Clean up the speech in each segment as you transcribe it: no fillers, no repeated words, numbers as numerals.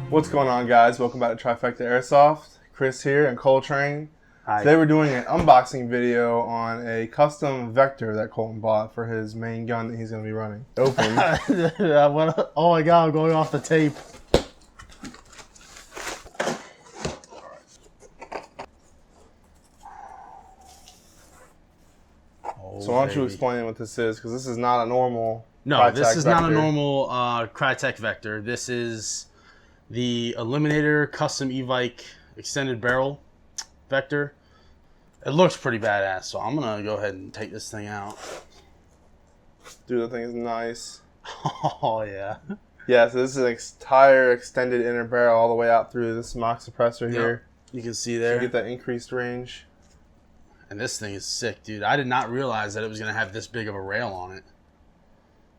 What's going on, guys? Welcome back to TriFecta Airsoft. Chris here and Coltrane. Hi. Today we're doing an unboxing video on a custom Vector that Colton bought for his main gun that he's going to be running. Open. Oh my god, I'm going off the tape. So why don't you explain what this is, because this is not a normal this is Vector. not a normal Krytac Vector. This is the Eliminator Custom E-Vike Extended Barrel Vector. It looks pretty badass, so I'm going to go ahead and take this thing out. Dude, that thing is nice. Oh, yeah. Yeah, so this is an entire extended inner barrel all the way out through this mock suppressor here. You can see there. You get that increased range. And this thing is sick, dude. I did not realize that it was going to have this big of a rail on it.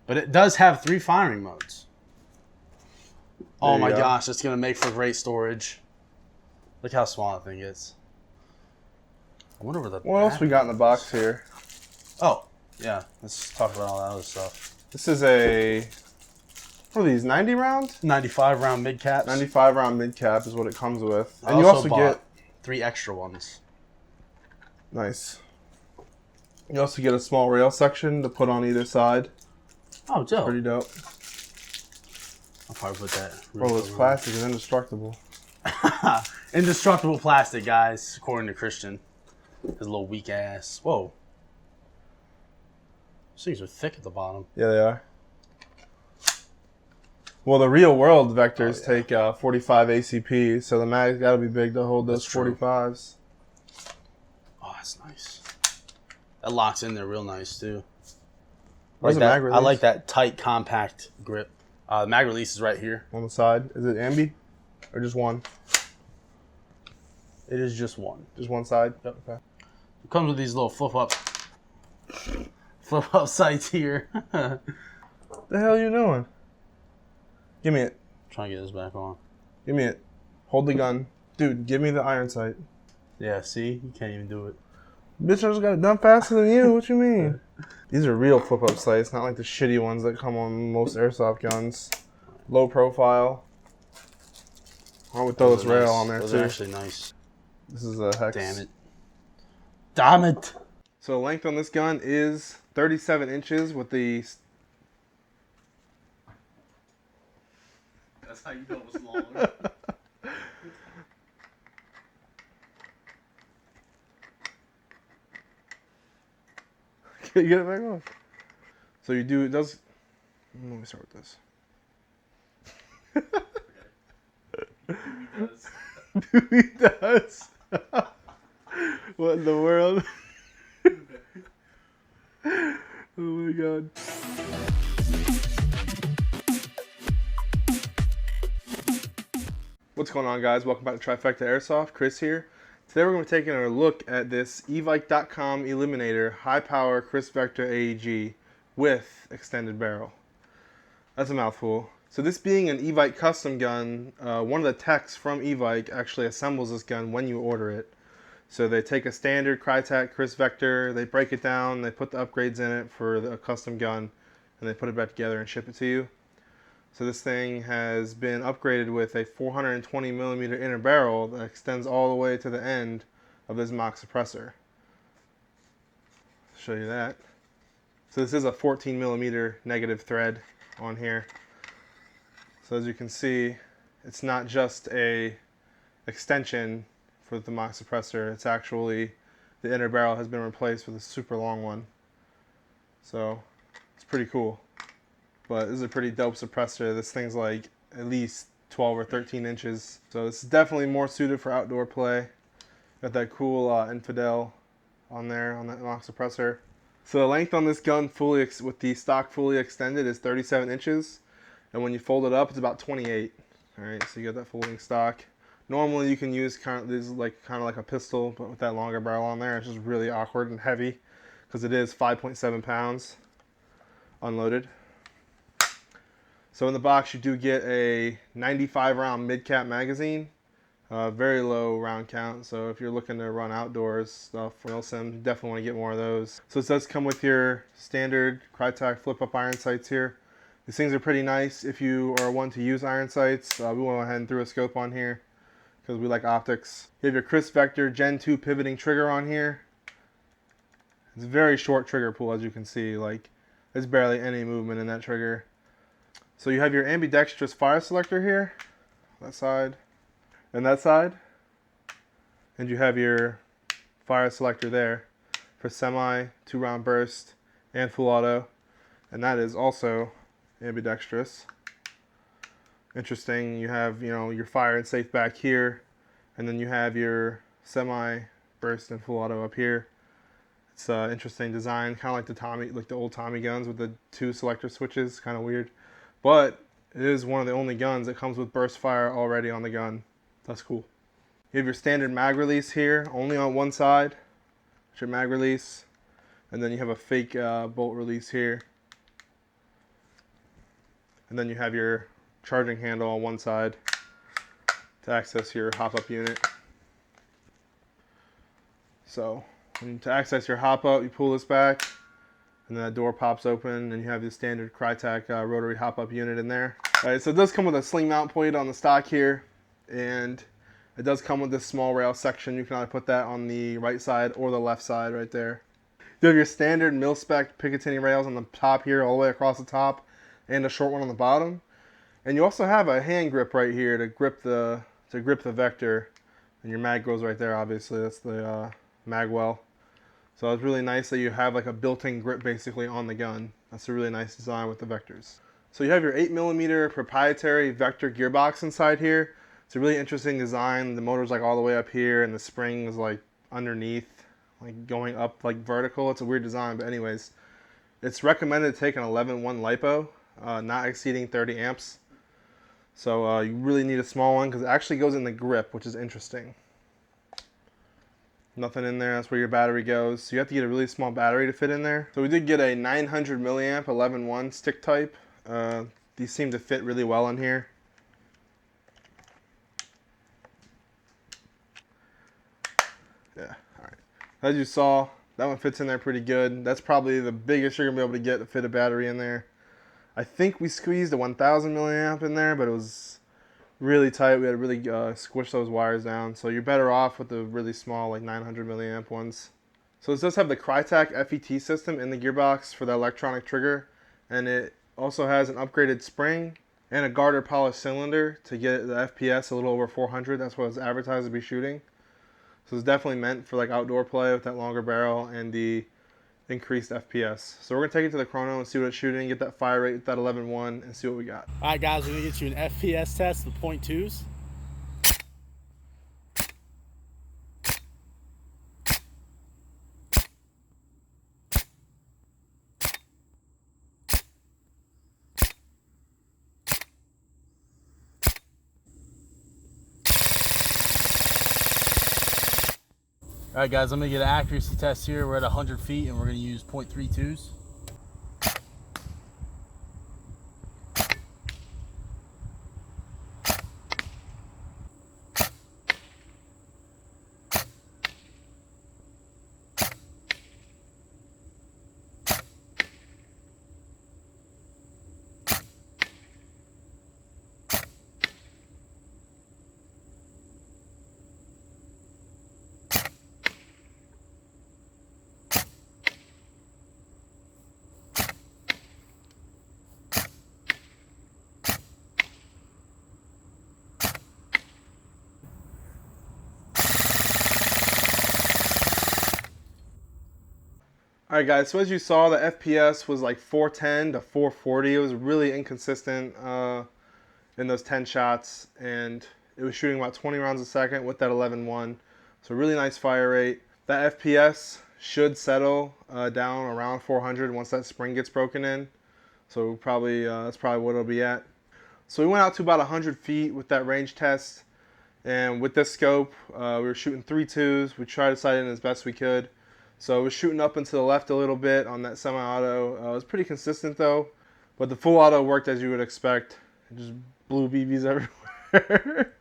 But it does have 3 firing modes. Oh my gosh, it's going to make for great storage. Look how small that thing is. I wonder where the... What else we got in the box here? Oh, yeah. Let's talk about all that other stuff. This is a... What are these, 90 rounds? 95 round mid caps. 95 round mid cap is what it comes with. And you also get 3 extra ones. Nice. You also get a small rail section to put on either side. Oh, dope. Pretty dope. I'll probably put that. Oh, this plastic is indestructible. Indestructible plastic, guys, according to Christian. His little weak ass. Whoa. These things are thick at the bottom. Yeah, they are. Well, the real world Vectors take 45 ACP, so the mag's got to be big to hold those 45s. Oh, that's nice. That locks in there real nice, too. Where's the mag release? I like that tight, compact grip. The mag release is right here. On the side. Is it ambi? Or just one? It is just one. Just one side? Yep. Okay. It comes with these little flip-up sights here. What the hell are you doing? Give me it. Trying to get this back on. Give me it. Hold the gun. Dude, give me the iron sight. Yeah, see? You can't even do it. Bitch, I just got it done faster than you. What you mean? These are real flip-up sights, not like the shitty ones that come on most airsoft guns. Low profile. I would throw this rail on there, Those too. are actually nice. This is a hex. Damn it. Damn it! So the length on this gun is 37 inches with the... That's how you know it was longer. Can you get it back on? So you do, it does... Let me start with this. He does. What in the world? Oh my god. What's going on, guys? Welcome back to TriFecta Airsoft. Chris here. Today we're going to be taking a look at this evike.com Eliminator high power Kriss Vector AEG with extended barrel. That's a mouthful. So this being an Evike custom gun, one of the techs from Evike actually assembles this gun when you order it. So they take a standard Krytac Kriss Vector, they break it down, they put the upgrades in it for the custom gun, and they put it back together and ship it to you. So this thing has been upgraded with a 420 millimeter inner barrel that extends all the way to the end of this mock suppressor. I'll show you that. So this is a 14 millimeter negative thread on here. So as you can see, it's not just a extension for the mock suppressor, it's actually the inner barrel has been replaced with a super long one. So it's pretty cool. But this is a pretty dope suppressor. This thing's like at least 12 or 13 inches. So this is definitely more suited for outdoor play. Got that cool Infidel on there on that mock suppressor. So the length on this gun with the stock fully extended is 37 inches. And when you fold it up, it's about 28. Alright, so you got that folding stock. Normally you can use kind of like a pistol, but with that longer barrel on there, it's just really awkward and heavy because it is 5.7 pounds unloaded. So in the box you do get a 95 round mid-cap magazine, very low round count, so if you're looking to run outdoors stuff for milsim, you definitely want to get more of those. So it does come with your standard Krytac flip-up iron sights here. These things are pretty nice if you are one to use iron sights. We went ahead and threw a scope on here because we like optics. You have your Kriss Vector Gen 2 pivoting trigger on here. It's a very short trigger pull, as you can see. Like, there's barely any movement in that trigger. So you have your ambidextrous fire selector here, that side, and that side. And you have your fire selector there for semi, 2-round burst, and full auto. And that is also ambidextrous. Interesting, you have, you know, your fire and safe back here, and then you have your semi, burst, and full auto up here. It's an interesting design, kind of like the Tommy, like the old Tommy guns with the 2 selector switches, kind of weird. But it is one of the only guns that comes with burst fire already on the gun. That's cool. You have your standard mag release here, only on one side. It's your mag release, and then you have a fake bolt release here. And then you have your charging handle on one side to access your hop-up unit. So to access your hop-up, you pull this back, and then that door pops open, and you have the standard Krytac rotary hop-up unit in there. All right, so it does come with a sling mount plate on the stock here, and it does come with this small rail section. You can either put that on the right side or the left side right there. You have your standard mil-spec Picatinny rails on the top here, all the way across the top, and a short one on the bottom. And you also have a hand grip right here to grip the vector, and your mag goes right there. Obviously, that's the mag well. So it's really nice that you have like a built-in grip basically on the gun. That's a really nice design with the vectors. So you have your 8mm proprietary vector gearbox inside here. It's a really interesting design. The motor's like all the way up here, and the spring is like underneath, like going up like vertical. It's a weird design, but anyways, it's recommended to take an 11.1 LiPo. Not exceeding 30 amps. So you really need a small one because it actually goes in the grip, which is interesting. Nothing in there, that's where your battery goes. So you have to get a really small battery to fit in there. So we did get a 900 milliamp 11.1 stick type. These seem to fit really well in here. Yeah, alright. As you saw, that one fits in there pretty good. That's probably the biggest you're going to be able to get to fit a battery in there. I think we squeezed a 1000 milliamp in there, but it was really tight. We had to really squish those wires down. So you're better off with the really small, like 900 milliamp ones. So this does have the Krytac FET system in the gearbox for the electronic trigger. And it also has an upgraded spring and a garter polished cylinder to get the FPS a little over 400. That's what it's advertised to be shooting. So it's definitely meant for like outdoor play with that longer barrel and the increased FPS. So we're going to take it to the chrono and see what it's shooting, get that fire rate with that 11.1 and see what we got. Alright guys, we're going to get you an FPS test with .2s. Alright guys, I'm going to get an accuracy test here. We're at 100 feet and we're going to use .32s. Alright guys, so as you saw, the FPS was like 410 to 440. It was really inconsistent in those 10 shots, and it was shooting about 20 rounds a second with that 11.1. So really nice fire rate. That FPS should settle down around 400 once that spring gets broken in. So probably that's probably what it'll be at. So we went out to about 100 feet with that range test, and with this scope, we were shooting 3.2s. We tried to sight in as best we could. So it was shooting up and to the left a little bit on that semi-auto. It was pretty consistent though, but the full auto worked as you would expect. It just blew BBs everywhere.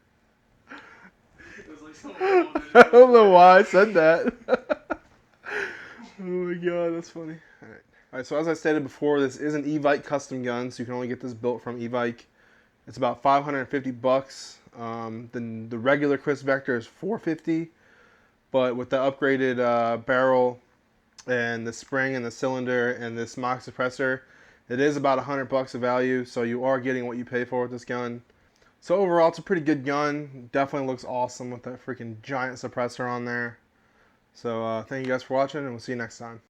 I don't know why I said that. Oh my god, that's funny. All right. All right, so as I stated before, this is an Evike custom gun, so you can only get this built from Evike. It's about $550. The regular Kriss Vector is $450, but with the upgraded barrel and the spring and the cylinder and this mock suppressor, it is about $100 of value. So you are getting what you pay for with this gun. So overall, it's a pretty good gun. Definitely looks awesome with that freaking giant suppressor on there. So thank you guys for watching, and we'll see you next time.